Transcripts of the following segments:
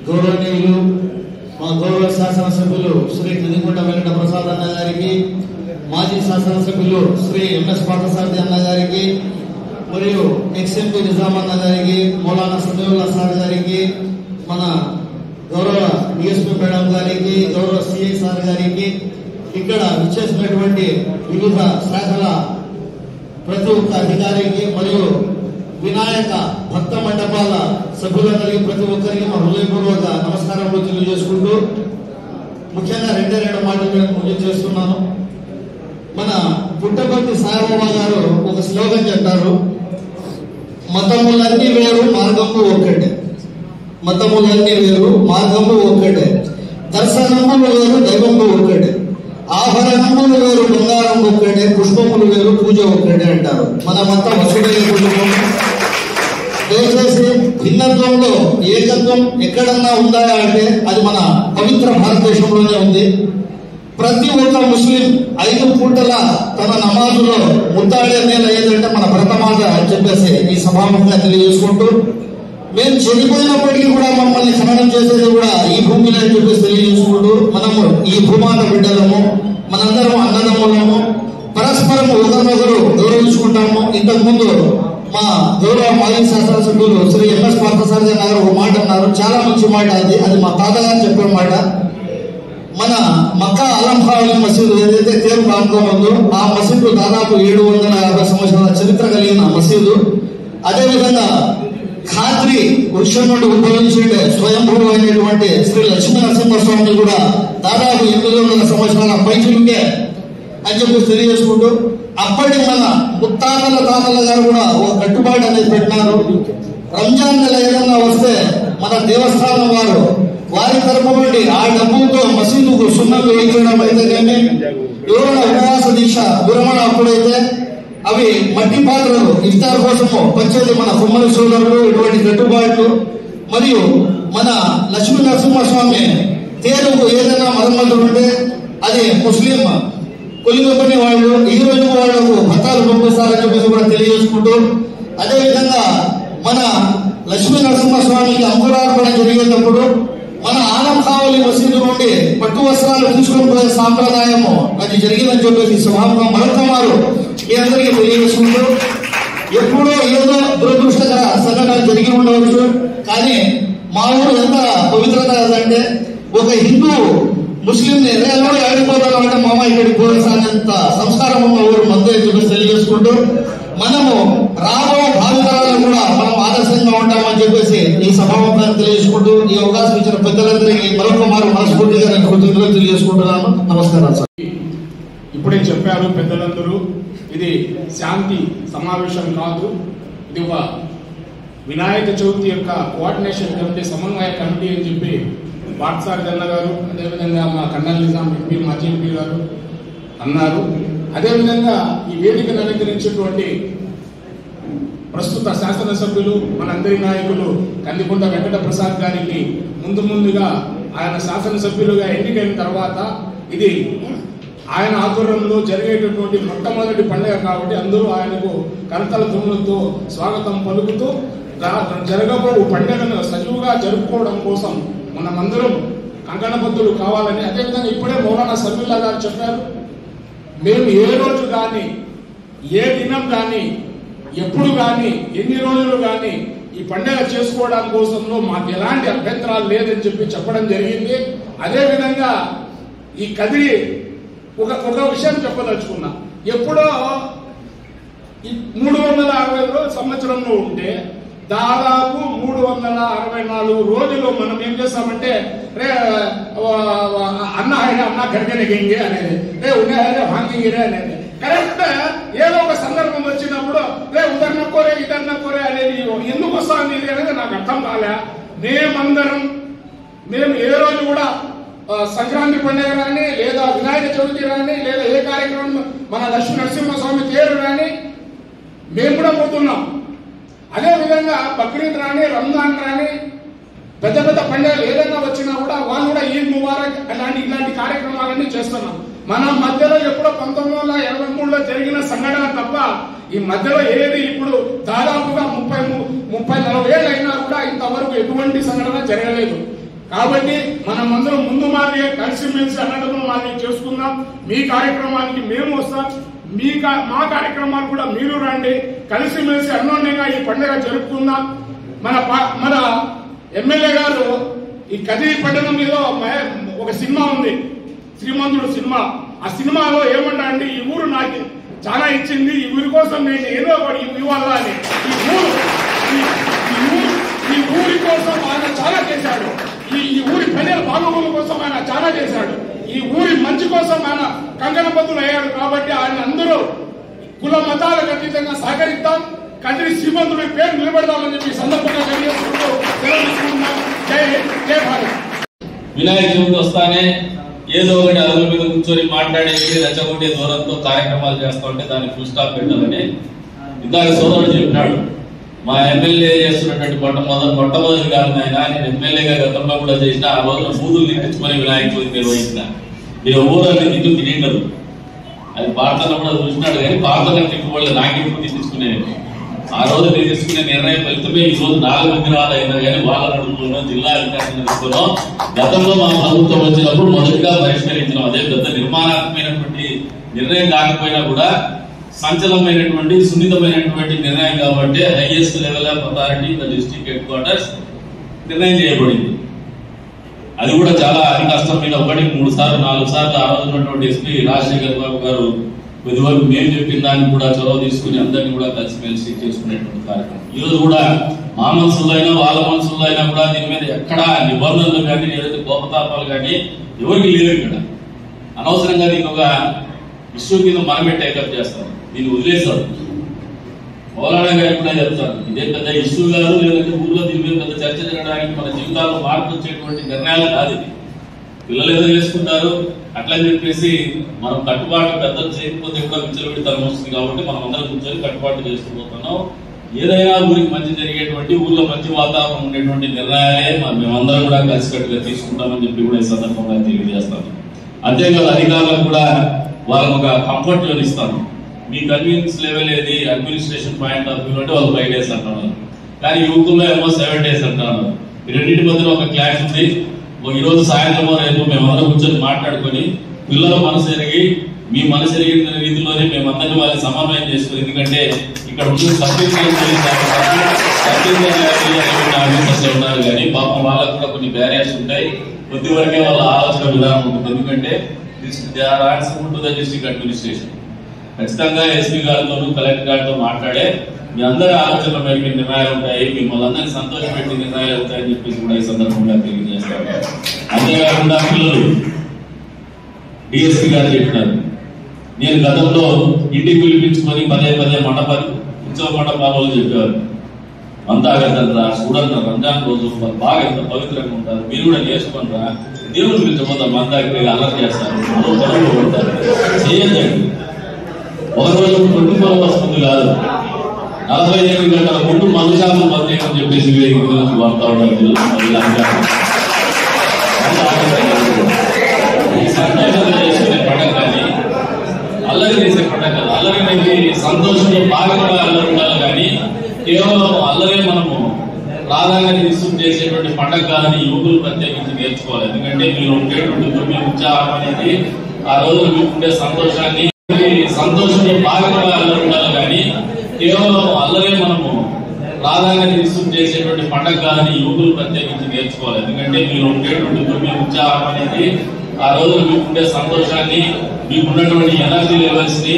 గౌరవనీయులు మా గౌరవ శాసనసభ్యులు శ్రీ కదికొండ వెంకట ప్రసాద్ అన్న గారికి, మాజీ శాసనసభ్యులు శ్రీ ఎంఎస్ పార్థసారథి అన్న గారికి, మరియు ఎక్స్ఎంపీ నిజాం అన్న గారికి, మౌలానా సమీవుల్లా సార్ గారికి, మన గౌరవ డిఎస్పీ మేడం గారికి, గౌరవ సిఐ సార్ గారికి, ఇక్కడ విచ్చేసినటువంటి వివిధ శాఖల ప్రతి ఒక్క అధికారికి మరియు వినాయక భక్త మండపాల సభ్యులందరికీ ప్రతి ఒక్కరికి మా హృదయపూర్వక నమస్కారాలు తెలియజేసుకుంటూ ముఖ్యంగా రెండు మాటలు ముగించేస్తున్నాను. మన పుట్టపర్తి సాయిబాబా గారు ఒక స్లోగన్ చెప్పారు, మతములన్నీ వేరు మార్గము ఒక్కటే. మతములన్నీ వేరు మార్గము ఒక్కటే, దర్శనములు వేరు దైవము ఒక్కటే, ఆభరణములు వేరు బంగారం ఒక్కటే, పుష్పములు వేరు పూజ ఒక్కటే అంటారు. మనమంతా వసుదైక కుటుంబం. దయచేసి భిన్నత్వంలో ఏకత్వం ఎక్కడన్నా ఉందా అంటే అది మన పవిత్ర భారతదేశంలోనే ఉంది. ప్రతి ఒక్క ముస్లిం 5 పూటల తన నమాజులో ముద్దాడే నేల ఏదంటే మన భరతమాత అని చెప్పేసి ఈ సభాముఖంగా తెలియజేసుకుంటూ, మేము చనిపోయినప్పటికీ కూడా మమ్మల్ని ఖననం చేసేది కూడా ఈ భూమిలో అని చెప్పేసి తెలియజేసుకుంటూ, మనము ఈ భూమాత బిడ్డలము, మనందరం అన్నదమ్ములము, పరస్పరము ఒకరినొకరు గౌరవించుకుంటాము. ఇంతకుముందు మా గౌరవ మాజీ శాసనసభ్యులు శ్రీ ఎంఎస్ పార్థసారథి గారు ఒక మాట అన్నారు, చాలా మంచి మాట. అది మా తాతగారు చెప్పే మాట. మన మక్కా అలంహావలి మసీదు ఏదైతే తేరు ప్రాంతం ఉందో ఆ మసీదు దాదాపు 750 సంవత్సరాల చరిత్ర కలిగిన మసీదు. అదేవిధంగా ఖాద్రి వృక్షం నుండి ఉద్భవించే స్వయంభూ అయినటువంటి శ్రీ లక్ష్మీ నరసింహస్వామి కూడా దాదాపు 800 సంవత్సరాల పైచులుండే అని చెప్పి తెలియజేసుకుంటూ, అప్పటి మన ముత్తాతల తాతల గారు కూడా ఒక కట్టుబాటు అనేది పెట్టినారు. రంజాన్ నెల ఏదన్నా వస్తే మన దేవస్థానం వారి తరపు నుండి ఆ డబ్బులతో మసీదుకు సున్నం వేయించడం అయితేనేమి, ఎవరైనా ఉపవాస దీక్ష విరమణ అప్పుడైతే అవి మట్టి పాత్రలు ఇఫ్తార్ కోసము పంచేది మన కుమ్మరి సోదరులు. ఇటువంటి కట్టుబాట్లు మరియు మన లక్ష్మీ నరసింహస్వామి తేరుకు ఏదైనా మరమ్మతులు ఉంటే అది ముస్లిం కొలిగొప్పని వాళ్ళు ఈ రోజు వాళ్లకు భర్తాలు పంపిస్తారని చెప్పేసి కూడా తెలియజేసుకుంటూ, అదేవిధంగా మన లక్ష్మీ నరసింహస్వామికి అంకురార్పణ జరిగేటప్పుడు మన ఆలంకావలి మసీదు నుండి పట్టు వస్త్రాలు తీసుకొని పోయే సాంప్రదాయము అది జరిగిందని చెప్పేసి స్వభావంగా మరొక వారు మీ అందరికీ తెలియజేసుకుంటూ, ఎప్పుడో ఏదో దురదృష్టకర సంఘటన జరిగి ఉండవచ్చు, కానీ మా ఊరు ఎంత పవిత్రత కదంటే ఒక హిందూ ముస్లింని ఎవరు ఆడిపోతారు అంటే మామ ఇక్కడికి పోవాల్సినంత సంస్కారం ఉన్న ఊరు మందే చెప్పేసి తెలియజేసుకుంటూ, మనము రాబో భావితరాలను కూడా మనం ఆదర్శంగా ఉంటామని చెప్పేసి ఈ సభాముఖాన్ని తెలియజేసుకుంటూ, ఈ అవకాశం ఇచ్చిన పెద్దలందరికీ మరొక మారు మనస్ఫూర్తిగా నేను కృతజ్ఞతలు తెలియజేసుకుంటున్నాను. నమస్కారం సార్. ఇప్పుడే చెప్పారు పెద్దలందరూ, ఇది శాంతి సమావేశం కాదు, ఇది ఒక వినాయక చవితి యొక్క కోఆర్డినేషన్ కమిటీ, సమన్వయ కమిటీ అని చెప్పి పార్థసారథి అన్న గారు, అదేవిధంగా మా కన్నల్ నిజాం ఎంపీ, మాజీ ఎంపీ గారు అన్నారు. అదేవిధంగా ఈ వేదికను అలంకరించినటువంటి ప్రస్తుత శాసనసభ్యులు మనందరి నాయకులు కందికొండ వెంకట ప్రసాద్ గారికి ముందుగా ఆయన శాసనసభ్యులుగా ఎన్నికైన తర్వాత ఇది ఆయన ఆధ్వర్యంలో జరిగేటటువంటి మొట్టమొదటి పండుగ కాబట్టి అందరూ ఆయనకు కరతల ధ్వనులతో స్వాగతం పలుకుతూ జరగబో పండుగను సజీవుగా జరుపుకోవడం కోసం మనమందరం కంకణబద్ధులు కావాలని, అదేవిధంగా ఇప్పుడే మౌలానా సమీవుల్లా గారు చెప్పారు, మేము ఏ రోజు కానీ ఏ దినం కానీ ఎప్పుడు కానీ ఎన్ని రోజులు కానీ ఈ పండుగ చేసుకోవడం కోసంలో మాకు ఎలాంటి అభ్యంతరాలు లేదని చెప్పడం జరిగింది. అదేవిధంగా ఈ కదిరి ఒక విషయం చెప్పదలుచుకున్నా, ఎప్పుడో 360 సంవత్సరంలో ఉంటే దాదాపు 364 రోజులు మనం ఏం చేస్తామంటే రే అన్న అన్న గడిగనగింగే అనేది, రే ఉన్నాయే భాంగింగిరే అనేది. కరెక్ట్ ఏదో ఒక సందర్భం వచ్చినప్పుడు రే ఉదర్నకోరే ఇదర్నకోరే అనేది ఎందుకు వస్తుంది అనేది నాకు అర్థం కాలే. మేము ఏ రోజు కూడా సంక్రాంతి పండుగ రాని, లేదా వినాయక చవితి రాని, లేదా ఏ కార్యక్రమం మన లక్ష్మీ నరసింహస్వామి తేరు రాని మేము కూడా పోతున్నాం. అదేవిధంగా బక్రీద్ రాని, రంజాన్ రాని, పెద్ద పెద్ద పండుగలు ఏదైనా వచ్చినా కూడా వాళ్ళు కూడా ఈద్ ముబారక్ ఇలాంటి కార్యక్రమాలన్నీ చేస్తున్నాం. మన మధ్యలో ఎప్పుడో 1923లో జరిగిన సంఘటన తప్ప ఈ మధ్యలో ఏది ఇప్పుడు దాదాపుగా 30-40 ఏళ్ళు అయినా కూడా ఇంతవరకు ఎటువంటి సంఘటన జరగలేదు. కాబట్టి మనమందరం ముందు మాదిరి కలిసిమెలిసి అన్నదమ్ముల మాదిరి చేసుకుందాం. మీ కార్యక్రమానికి మేము వస్తాం, మా కార్యక్రమాలు కూడా మీరు రండి. కలిసిమెలిసి అన్యోన్యంగా ఈ పండుగ జరుపుకుందాం. మన ఎమ్మెల్యే గారు ఈ కదిరి పట్టణం మీద ఒక సినిమా ఉంది, శ్రీమంతుడు సినిమా. ఆ సినిమాలో ఏమంటా అంటే ఈ ఊరు నాకు చాలా ఇచ్చింది, ఈ ఊరి కోసం నేను ఏదో ఒకటి ఇవ్వాలా అని. ఈ ఊరి కోసం ఆయన చాలా చేశాడు. ఈ ఊరి ప్రజల బాగోగుల కోసం ఆయన చాలా చేశాడు. ఈ ఊరి మంచి కోసం ఆయన కంకణబద్దులు అయ్యాడు. కాబట్టి ఆయన అందరూ కుల మతాలకు అతీతంగా సహకరిద్దాం, కదిరి శ్రీమంతుడి పేరు నిలబెడదామని చెప్పి సందర్భంగా తెలియజేసుకుంటూ సెలవుకుంటున్నాం. జై భారత్. వినాయక చవితి వస్తానే ఏదో ఒకటి అదుల మీద కూర్చొని మాట్లాడేసి రెచ్చగొట్టే దూరంతో కార్యక్రమాలు చేస్తా ఉంటే దాన్ని ఫుల్ స్టాప్ పెట్టాలని ఇందాక సోదరుడు చెప్పినాడు. మా ఎమ్మెల్యే చేస్తున్నటువంటి మొట్టమొదటి కాదు ఆయన, నేను ఎమ్మెల్యేగా గతంలో కూడా చేసిన ఆ రోజున బూదులు తిట్టించుకొని వినాయక చవితి నిర్వహించిన. మీరు ఊరల్ని తిట్టు తింటారు, అది భారతంలో కూడా చూసినాడు. కానీ భారతంలో తిట్టుకోలేదు, నాకెప్పుడు తిట్టించుకునేది. ఆ రోజు నేను తీసుకునే నిర్ణయం ఫలితమే ఈ రోజు 4 విగ్రహాలు అయినా కానీ వాళ్ళ నడుపుకున్నాం, జిల్లా అధికారులు నడుపుకున్నాం. గతంలో మా ప్రభుత్వం వచ్చినప్పుడు మొదటిగా పరిష్కరించినాం. అదే పెద్ద నిర్మాణాత్మకమైనటువంటి నిర్ణయం కాకపోయినా కూడా సంచలనమైనటువంటి సున్నితమైనటువంటి నిర్ణయం కాబట్టి highest level of authority the district head quarters నిర్ణయం చేయబడింది. అది కూడా చాలా అతి కష్టం మీద 1-3 సార్లు 4 సార్లు ఆ రోజు ఉన్నటువంటి ఎస్పీ రాజశేఖర్ బాబు గారు కొద్దివరకు మేము చెప్పిన దాన్ని కూడా చొరవ తీసుకుని అందరినీ కూడా కలిసిమెలిసి చేసుకునేటువంటి కార్యక్రమం. ఈ రోజు కూడా మా మనసుల్లో అయినా వాళ్ళ మనసుల్లో అయినా కూడా దీని మీద ఎక్కడా నిబంధనలు కానీ ఏదైతే కోపతాపాలు కానీ ఎవరికి లేవు. ఇక్కడ అనవసరంగా దీనికి ఒక ఇష్యూ కింద మనమే టేకప్ చేస్తాం, దీన్ని వదిలేస్తారు. మౌలానా గారు కూడా చెప్తారు, ఇదే పెద్ద ఇష్యూ కాదు, లేదంటే ఊళ్ళో దీని మీద పెద్ద చర్చ జరగడానికి మన జీవితాల్లో మార్పు వచ్చేటువంటి నిర్ణయాలు కాదు. ఇది పిల్లలు ఏదో చేసుకుంటారు అట్లని చెప్పేసి మనం కట్టుబాటు పెద్దలు చేయకపోతే కూడా విచ్చలవిడితనం వస్తుంది. కాబట్టి మనం అందరం కూర్చొని కట్టుబాటు చేసుకుపోతున్నాం. ఏదైనా ఊరికి మంచి జరిగేటువంటి, ఊళ్ళో మంచి వాతావరణం ఉండేటువంటి నిర్ణయాలే మేమందరం కూడా కలిసికట్టుగా తీసుకుంటామని చెప్పి కూడా ఈ సందర్భంగా తెలియజేస్తాం. అంతేకాదు అధికారులకు కూడా వాళ్ళకు ఒక కంఫర్ట్ జోన్ ఇస్తాను. మీ కన్వీనియన్స్ లెవెల్ ఏది, అడ్మినిస్ట్రేషన్ పాయింట్ ఆఫ్ వ్యూ అంటే వాళ్ళు 5 days అంటున్నారు, కానీ యువకుల్లో ఏమో 7 days అంటున్నారు. ఈ రెండింటి మధ్యలో ఒక క్లాష్ ఉంది. ఈ రోజు సాయంత్రం రేపు మేమందరం కూర్చొని మాట్లాడుకొని పిల్లల మనసు ఎరిగి మీ మనసు ఎరిగిన రీతిలోనే మేమందరినీ వాళ్ళని సమన్వయం చేసుకుని, ఎందుకంటే ఇక్కడ ఉన్న ఆఫీసర్స్ ఉన్నారు కానీ పాపం వాళ్ళకు కూడా కొన్ని బ్యారియర్స్ ఉంటాయి. కొద్ది వరకే వాళ్ళ ఆలోచన విధానం ఉంటుంది. ఎందుకంటే డిస్ట్రిక్ట్ అడ్మినిస్ట్రేషన్ ఖచ్చితంగా ఎస్పీ గారితో కలెక్టర్ గారితో మాట్లాడే మీ అందరి ఆలోచనల మేరకు నిర్ణయాలు ఉంటాయి, మిమ్మల్ని అందరినీ సంతోషపెట్టి నిర్ణయాలు అవుతాయని చెప్పేసి కూడా ఈ సందర్భంగా తెలియజేస్తారు. అంతేకాకుండా పిల్లలు డిఎస్పీ గారు చెప్పినారు, నేను గతంలో ఇంటికి పిలిపించుకొని పదే ఉత్సవ మండపాలు చెప్పేవారు. అంతా కదంతా చూడండి, రంజాన్ రోజు బాగా ఎంత పవిత్రంగా ఉంటారు, మీరు కూడా నేర్చుకుంటారా, దేవుడు పిలిచిపోతారు, మన దగ్గర అలర్ట్ చేస్తారు, పనులు కొడతారు, చేయొద్దండి. ఒక రోజు కుటుంబం వస్తుంది కాదు, 48 గంటల ముందు మందు శాతం బంద్ అని చెప్పేసి వాడుతూ ఉంటారు. సంతోషంగా చేసుకునే పండుగ కానీ అల్లరి చేసే పండుగ కాదు. అల్లరి అనేది సంతోషంలో భాగంగా అల్లరి ఉండాలి కానీ కేవలం అల్లరే మనము ప్రాధాన్యత తీసుకుని చేసేటువంటి పండుగ కాదని యువకులు ప్రత్యేకించి నేర్చుకోవాలి. ఎందుకంటే మీరు ఉండేటువంటి ఉత్సాహం అనేది ఆ రోజున మీకు ఉండే సంతోషంలో భాగంగా అల్లరి ఉండాలి కానీ కేవలం అల్లరే మనము ప్రాధాన్యత తీసుకుని చేసేటువంటి పండుగ కాదని యువకులు ప్రత్యేకించి నేర్చుకోవాలి. ఎందుకంటే మీరు ఉండేటువంటి ఉత్సాహం అనేది ఆ రోజున మీకు ఉండే సంతోషాన్ని, మీకు ఉన్నటువంటి ఎనర్జీ లెవెల్స్ ని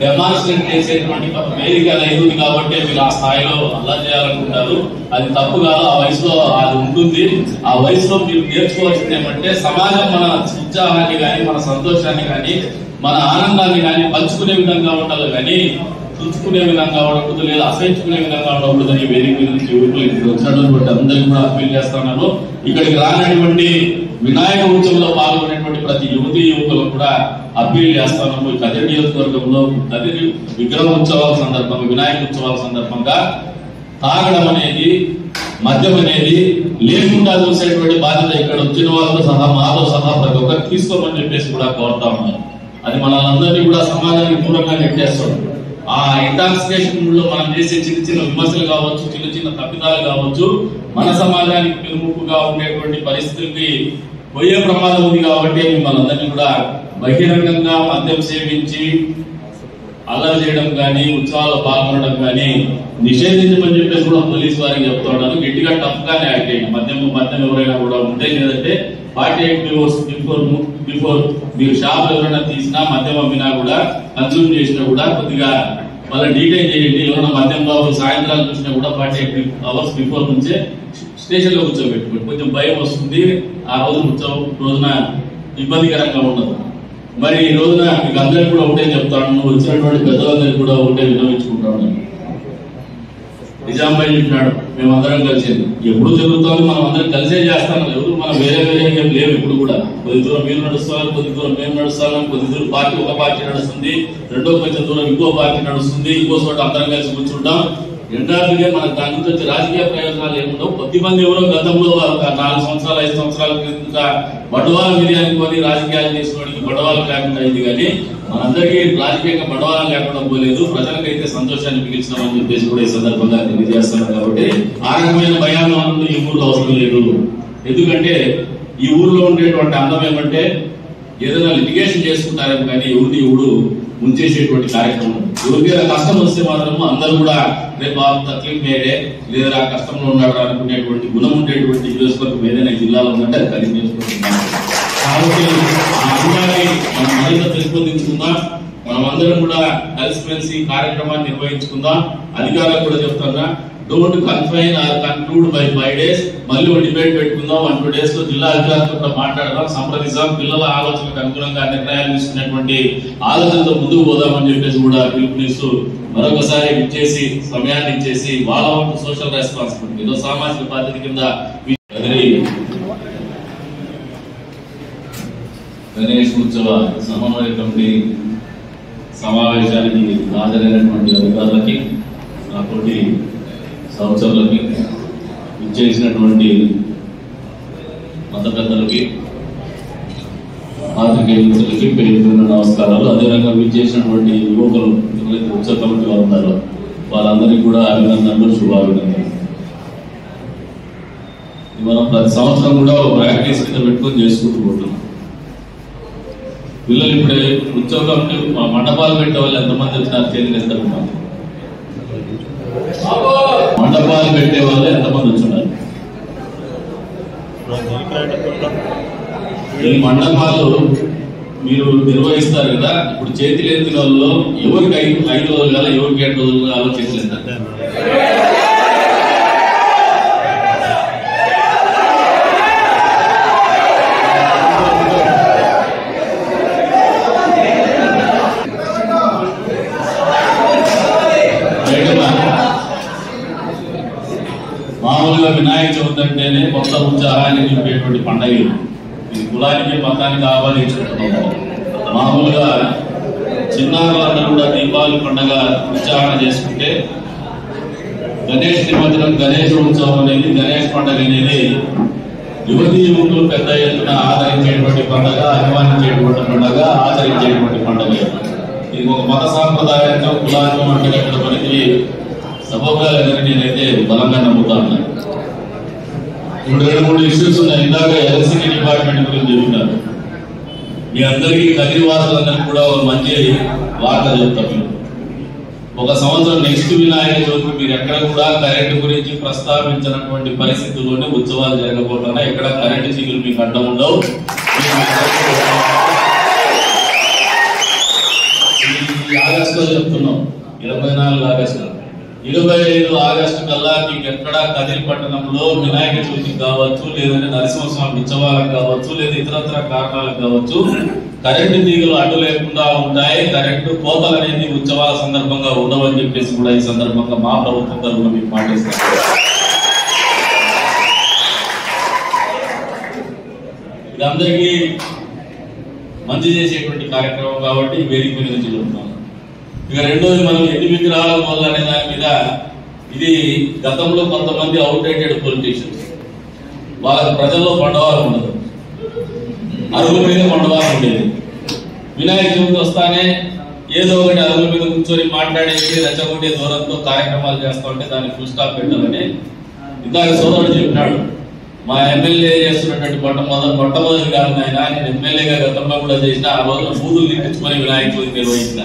డెమాన్స్ట్రేట్ చేసేటువంటి వేదిక అనేది కాబట్టి మీరు ఆ స్థాయిలో అలా చేయాలనుకుంటారు. అది తప్పు కాదు, ఆ వయసులో అది ఉంటుంది. ఆ వయసులో మీరు నేర్చుకోవాల్సింది ఏమంటే సమాజం మన ఉత్సాహాన్ని కానీ మన సంతోషాన్ని కానీ మన ఆనందాన్ని కానీ పంచుకునే విధంగా ఉండాలి కానీ తుంచుకునే విధంగా ఉండకూడదు, లేదా అసహించుకునే విధంగా ఉండకూడదని వేదిక మీద నుంచి యువకులు వచ్చినటువంటి అందరికీ కూడా అప్పీల్ చేస్తున్నాను. ఇక్కడికి రానటువంటి వినాయక ఉత్సవంలో పాల్గొనేటువంటి ప్రతి యువకులకు కూడా అప్పీల్ చేస్తున్నాము. కదిరి నియోజకవర్గంలో కదిరి విగ్రహ ఉత్సవాల సందర్భంగా, వినాయక ఉత్సవాల సందర్భంగా తాగడం అనేది, మద్యం అనేది లేకుండా చూసేటువంటి బాధ్యత ఇక్కడ వచ్చిన వాళ్ళతో సహా మాతో సహా ప్రతి ఒక్కరు తీసుకోమని చెప్పేసి కూడా కోరుతా ఉన్నారు. అది మనల్ని అందరినీ కూడా సమాజానికి దూరంగా నెట్టేస్తుంది. ఆ ఇంటాక్సికేషన్ లో మనం చేసే చిన్న చిన్న విమర్శలు కావచ్చు, చిన్న చిన్న తప్పిదాలు కావచ్చు, మన సమాజానికి పెనుముప్పుగా ఉండేటువంటి పరిస్థితులకి పోయే ప్రమాదం ఉంది. కాబట్టి మిమ్మల్ని అందరినీ కూడా బహిరంగంగా మద్యం సేవించి అల్లరి చేయడం కానీ, ఉత్సవాల్లో పాల్గొనడం కానీ నిషేధించమని చెప్పేసి కూడా పోలీసు వారికి చెప్తా ఉన్నారు. గట్టిగా టఫ్ గానే యాక్ట్ అయ్యింది. మద్యం ఎవరైనా కూడా ఉంటే, లేదంటే 48 hours బిఫోర్ మీరు షాప్ ఎవరైనా తీసినా, మద్యం అమ్మినా కూడా, కన్సూమ్ చేసినా కూడా కొద్దిగా వాళ్ళ డీటెయిన్ చేయండి. ఎవరైనా మద్యం బాబు సాయంత్రాలు చూసినా కూడా 48 hours బిఫోర్ నుంచే స్టేషన్ లో కూర్చోబెట్టుకోండి. కొంచెం భయం వస్తుంది. ఆ రోజున ఇబ్బందికరంగా ఉండదు. మరి ఈ రోజున మీకు అందరికి కూడా ఒకటే చెప్తాను, వచ్చినటువంటి పెద్దలందరికీ కూడా ఒకటే విన్నవించుకుంటాను. నిజాం భాయ్ చెప్పినాడు, మేమందరం కలిసేది ఎప్పుడు జరుగుతామో మనం అందరం కలిసే చేస్తాను. ఎవరు మనం వేరే ఏం లేవు. ఇప్పుడు కూడా కొద్ది దూరం మీరు నడుస్తున్నారు, కొద్ది దూరం మేము నడుస్తాం, కొద్ది దూరం పార్టీ ఒక పార్టీ నడుస్తుంది, రెండో కొంచెం దూరం ఇంకో పార్టీ నడుస్తుంది, ఇంకో చోట అందరం కలిసి కూర్చుంటాం. ఎండాదిగా మనకు దాని నుంచి వచ్చే రాజకీయ ప్రయోజనాలు ఏముండవు. కొద్ది మంది ఎవరో గతంలో 4 సంవత్సరాలు 5 సంవత్సరాల కింద బండవాళ బిర్యానీ కొని రాజకీయాలు చేసుకోవడానికి బండవాళం లేకుండా అయింది. కానీ మనందరికీ రాజకీయంగా బండవాళం లేకుండా పోలేదు. ప్రజలకైతే సంతోషాన్ని మిగిల్చినామని చెప్పేసి కూడా ఈ సందర్భంగా తెలియజేస్తున్నారు. కాబట్టి ఆ రకమైన భయాలు మనకు ఈ ఊర్లో అవసరం లేదు. ఎందుకంటే ఈ ఊర్లో ఉండేటువంటి అందం ఏమంటే, ఏదైనా లిటిగేషన్ చేసుకుంటారేమో కానీ ఎవరు ముంచేసేటువంటి కార్యక్రమం. ఎవరికైనా కష్టం వస్తే మాత్రం అందరూ కూడా రేపు తక్లీఫ్ మేడే, లేదా ఆ కష్టంలో ఉన్నాడు అనుకునేటువంటి గుణం ఉండేటువంటి నియోజకవర్గం ఏదైనా జిల్లాలో ఉందంటే అది కలిసి చేసుకుంటున్నాం. కాబట్టి ఆ గుణాన్ని మనం మరింత పెంపొందించుకుందాం. మనం అందరం కూడా కలిసిమెలిసి కార్యక్రమాన్ని నిర్వహించుకుందాం. అధికారులకు కూడా చెప్తున్నా, don't confine or conclude by 5 days. మళ్ళీ ఒక డిబేట్ పెట్టుకుందాం. 1-2 days లో జిల్లా అధికారులతో కూడా మాట్లాడదాం, సంప్రదిస్తాం. పిల్లల ఆలోచనకు అనుగుణంగా నిర్ణయాలు తీసుకునేటువంటి ఆలోచనతో ముందుకు పోదామని చెప్పేసి కూడా పిలుపునిస్తూ మరొకసారి ఇచ్చేసి సమయాన్ని ఇచ్చేసి వాళ్ళ వంతు సోషల్ రెస్పాన్సిబిలిటీ ఏదో సామాజిక బాధ్యత కింద గణేష్ ఉత్సవ సమన్వయ కమిటీ సమావేశానికి హాజరైనటువంటి అధికారులకి, నాతోటి సంవత్సరాలకి, ఇచ్చేసినటువంటి మత పెద్దలకి, పాత్రికేయులకి పేరు నమస్కారాలు. అదేవిధంగా విచ్చేసినటువంటి యువకులు ఎవరైతే ఉత్సవ కమిటీ వారు ఉన్నారో వాళ్ళందరికీ కూడా అభినందనలు, శుభాభినందనలు. మనం ప్రతి సంవత్సరం కూడా ఒక ప్రాక్టీస్ కింద పెట్టుకొని చేసుకుంటూ పోతున్నాం. పిల్లలు ఇప్పుడే ఉత్సవ కమిటీ మండపాలు పెట్టే వాళ్ళు ఎంతమంది వచ్చినారు తెలియదు. ఎంతమంది మండపాలు పెట్టే వాళ్ళు ఎంతమంది వచ్చున్నారు? ఈ మండపాలు మీరు నిర్వహిస్తారు కదా, ఇప్పుడు చేతి ఎత్తిన వాళ్ళు ఎవరికి 5 రోజులు కాదు, ఎవరికి 7 రోజులు ఆలోచించలేదు. మామూలుగా వినాయక చవితి అంటేనే కొత్త ఉత్సాహాన్ని నింపేటువంటి పండుగ. ఇది కులానికి మతానికి ఆహ్వానించుకుంటున్నాము. మామూలుగా చిన్నారులందరూ కూడా దీపావళి పండుగ ఉత్సాహం చేసుకుంటే, గణేష్ నిమజ్జనం, గణేష్ ఉత్సవం అనేది, గణేష్ పండుగ అనేది యువతీ యువకులు పెద్ద ఎత్తున ఆదరించేటువంటి పండుగ, అభిమానించేటువంటి పండుగ, ఆచరించేటువంటి పండుగ. ఇది ఒక మత సాంప్రదాయంతో కులాన్ని అంటగట్టిన పనికి సబబుగా లేదని నేనైతే బలంగా నమ్ముతా ఉన్నాను. ఇప్పుడు 2-3 ఇష్యూస్ ఉన్నాయి. ఇందాక ఎలక్ట్రిసిటీ డిపార్ట్మెంట్ గురించి చెప్పినారు. మీ అందరికీ కదిరివాసులందరికీ కూడా ఒక మంచి వార్త చెప్తాను. ఒక సంవత్సరం నెక్స్ట్ వినాయక చవితికి మీరు ఎక్కడ కూడా కరెంటు గురించి ప్రస్తావించినటువంటి పరిస్థితుల్లోనే ఉత్సవాలు జరగబోతున్నాయి. ఎక్కడ కరెంటు చీకులు మీకు అడ్డం ఉండవు. ఆగస్టులో చెప్తున్నాం, 24 ఆగస్టు, 25 ఆగస్టు కల్లా మీకు ఎక్కడ కదిరి పట్టణంలో వినాయక చవితికి కావచ్చు, లేదంటే నరసింహస్వామి ఉత్సవాలకు కావచ్చు, లేదా ఇతరత్ర కారణాలకు కావచ్చు, కరెంటు తీగలు అడ్డు లేకుండా ఉంటాయి. కరెంటు కోతలు అనేది ఉత్సవాల సందర్భంగా ఉండవని చెప్పేసి కూడా ఈ సందర్భంగా మా ప్రభుత్వం తరఫున మీకు పాటిస్తారు. ఇది అందరికీ మంచి చేసేటువంటి కార్యక్రమం కాబట్టి వేదిక మీద నుంచి చెప్తున్నాం. ఇక రెండోది, మనం ఎన్ని విగ్రహాల వల్ల అనే దాని మీద, ఇది గతంలో కొంతమంది అవుట్డేటెడ్ పొలిటీషియన్స్, వాళ్ళకి ప్రజల్లో బండవారం ఉండదు, అరుగు మీద బండవారం ఉండేది. వినాయక చవితి వస్తానే ఏదో ఒకటి అదుల మీద కూర్చొని మాట్లాడేసి రెచ్చగొట్టే దూరంతో కార్యక్రమాలు చేస్తా ఉంటే దాన్ని ఫుల్ స్టాప్ పెట్టాలని ఇందాక సోదరుడు చెప్పినాడు. మా ఎమ్మెల్యే చేస్తున్నటువంటి మొట్టమొదటి కాదు ఆయన, నేను ఎమ్మెల్యేగా గతంలో కూడా చేసిన ఆ రోజున బూదులు నింపించుకొని వినాయక చవితి నిర్వహించిన.